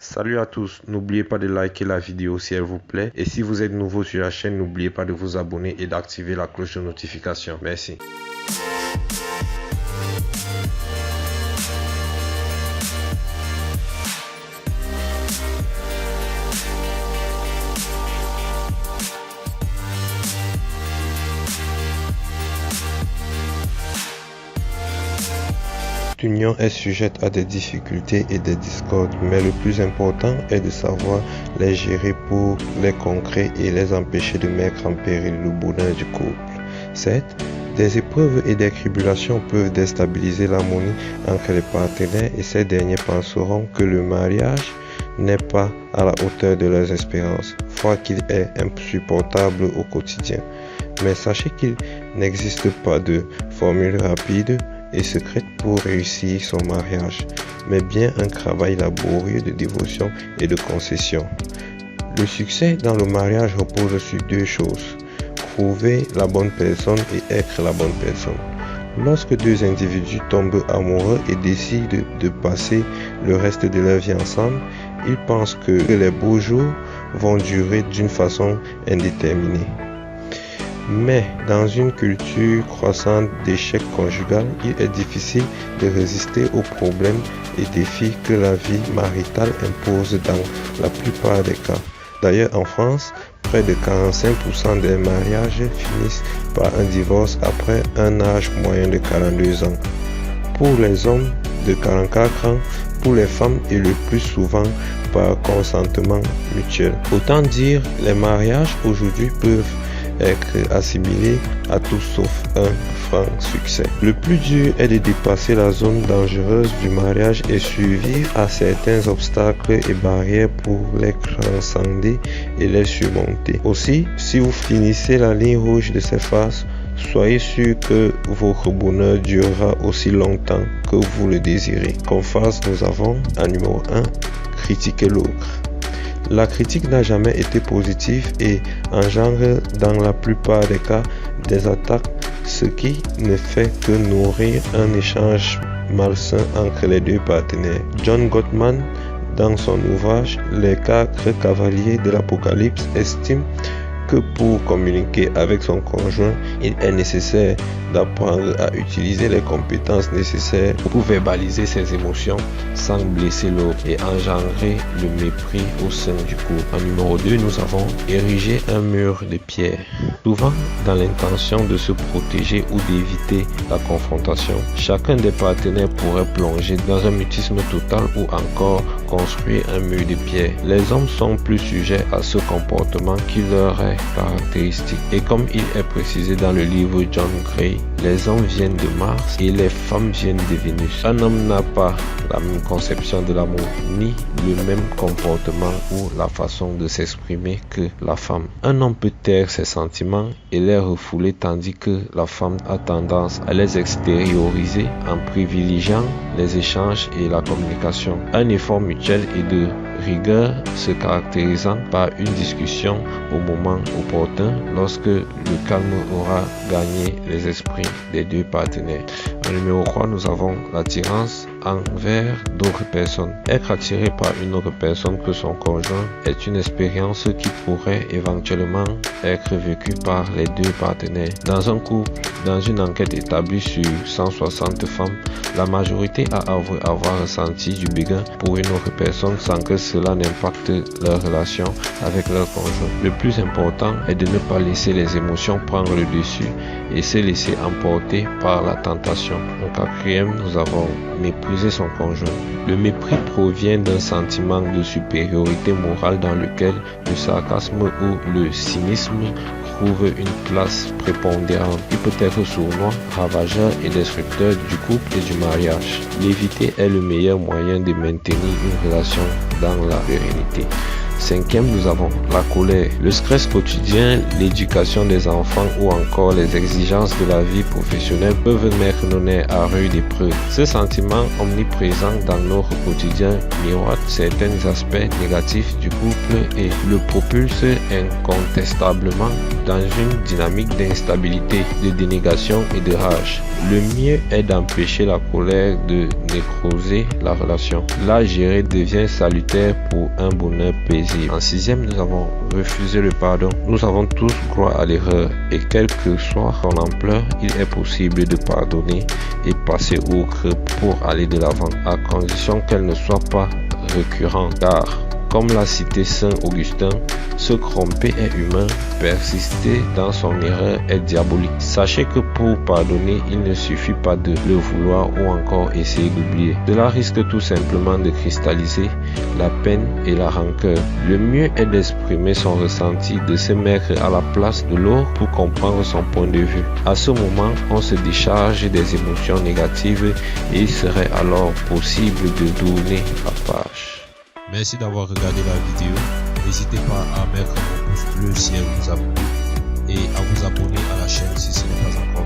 Salut à tous, n'oubliez pas de liker la vidéo si elle vous plaît et si vous êtes nouveau sur la chaîne, n'oubliez pas de vous abonner et d'activer la cloche de notification. Merci. L'union est sujette à des difficultés et des discordes, mais le plus important est de savoir les gérer pour les concret et les empêcher de mettre en péril le bonheur du couple. Certes, des épreuves et des tribulations peuvent déstabiliser l'harmonie entre les partenaires et ces derniers penseront que le mariage n'est pas à la hauteur de leurs espérances, voire qu'il est insupportable au quotidien. Mais sachez qu'il n'existe pas de formule rapide et secrète pour réussir son mariage, mais bien un travail laborieux de dévotion et de concession. Le succès dans le mariage repose sur deux choses: trouver la bonne personne et être la bonne personne. Lorsque deux individus tombent amoureux et décident de passer le reste de leur vie ensemble, ils pensent que les beaux jours vont durer d'une façon indéterminée. Mais dans une culture croissante d'échec conjugal, il est difficile de résister aux problèmes et défis que la vie maritale impose dans la plupart des cas. D'ailleurs, en France, près de 45% des mariages finissent par un divorce après un âge moyen de 42 ans. Pour les hommes, de 44 ans, pour les femmes et le plus souvent par consentement mutuel. Autant dire, les mariages aujourd'hui peuvent être assimilé à tout sauf un franc succès. Le plus dur est de dépasser la zone dangereuse du mariage et survivre à certains obstacles et barrières pour les transcender et les surmonter. Aussi, si vous finissez la ligne rouge de ces phases, soyez sûr que votre bonheur durera aussi longtemps que vous le désirez. Comme phase, nous avons en numéro 1, critiquer l'autre. La critique n'a jamais été positive et engendre dans la plupart des cas des attaques, ce qui ne fait que nourrir un échange malsain entre les deux partenaires. John Gottman, dans son ouvrage Les 4 cavaliers de l'Apocalypse, estime que pour communiquer avec son conjoint, il est nécessaire d'apprendre à utiliser les compétences nécessaires pour verbaliser ses émotions sans blesser l'autre et engendrer le mépris au sein du couple. En numéro 2, nous avons érigé un mur de pierre. Souvent, dans l'intention de se protéger ou d'éviter la confrontation, chacun des partenaires pourrait plonger dans un mutisme total ou encore construire un mur de pierre. Les hommes sont plus sujets à ce comportement qui leur est caractéristique. Et comme il est précisé dans le livre John Gray, les hommes viennent de Mars et les femmes viennent de Vénus. Un homme n'a pas la même conception de l'amour, ni le même comportement ou la façon de s'exprimer que la femme. Un homme peut taire ses sentiments et les refouler tandis que la femme a tendance à les extérioriser en privilégiant les échanges et la communication. Un effort mutuel et de rigueur se caractérisant par une discussion au moment opportun lorsque le calme aura gagné les esprits des deux partenaires. En numéro 3, nous avons l'attirance envers d'autres personnes. Être attiré par une autre personne que son conjoint est une expérience qui pourrait éventuellement être vécue par les deux partenaires. Dans un couple, dans une enquête établie sur 160 femmes, la majorité a avoué avoir ressenti du béguin pour une autre personne sans que cela n'impacte leur relation avec leur conjoint. Le plus important est de ne pas laisser les émotions prendre le dessus et se laisser emporter par la tentation. En quatrième, nous avons mépriser son conjoint. Le mépris provient d'un sentiment de supériorité morale dans lequel le sarcasme ou le cynisme trouve une place prépondérante. Il peut être sournois, ravageur et destructeur du couple et du mariage. L'éviter est le meilleur moyen de maintenir une relation dans la pérennité. Cinquième, nous avons la colère. Le stress quotidien, l'éducation des enfants ou encore les exigences de la vie professionnelle peuvent mettre nos nerfs à rude épreuve. Ce sentiment omniprésent dans notre quotidien miroite certains aspects négatifs du couple et le propulse incontestablement dans une dynamique d'instabilité, de dénégation et de rage. Le mieux est d'empêcher la colère de nécroser la relation. La gérer devient salutaire pour un bonheur paisible. En sixième, nous avons refusé le pardon. Nous avons tous droit à l'erreur et quelle que soit son ampleur, il est possible de pardonner et passer outre pour aller de l'avant, à condition qu'elle ne soit pas récurrente. Car, comme l'a cité Saint Augustin, se tromper est humain, persister dans son erreur est diabolique. Sachez que pour pardonner, il ne suffit pas de le vouloir ou encore essayer d'oublier. Cela risque tout simplement de cristalliser la peine et la rancœur. Le mieux est d'exprimer son ressenti, de se mettre à la place de l'autre pour comprendre son point de vue. À ce moment, on se décharge des émotions négatives et il serait alors possible de tourner la page. Merci d'avoir regardé la vidéo. N'hésitez pas à mettre un pouce bleu si elle vous a plu et à vous abonner à la chaîne si ce n'est pas encore